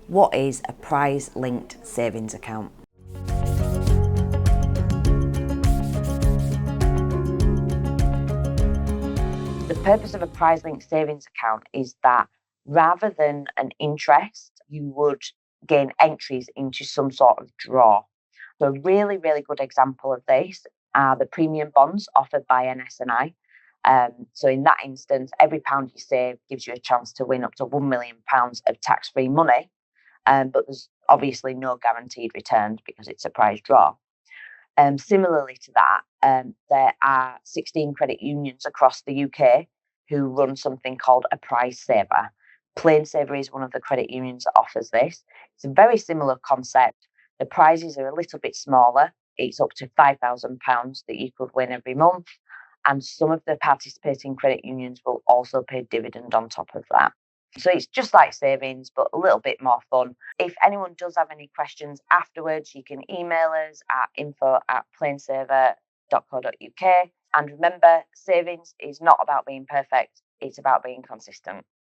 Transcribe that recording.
What is a prize-linked savings account? The purpose of a prize-linked savings account is that rather than an interest, you would gain entries into some sort of draw. So a really, really good example of this are the premium bonds offered by NS&I. So in that instance, every pound you save gives you a chance to win up to £1 million of tax-free money. But there's obviously no guaranteed returns because it's a prize draw. Similarly to that, there are 16 credit unions across the UK who run something called a prize saver. PlaneSaver is one of the credit unions that offers this. It's a very similar concept. The prizes are a little bit smaller. It's up to £5,000 that you could win every month. And some of the participating credit unions will also pay dividend on top of that. So it's just like savings, but a little bit more fun. If anyone does have any questions afterwards, you can email us at info@planesaver.co.uk. And remember, savings is not about being perfect, it's about being consistent.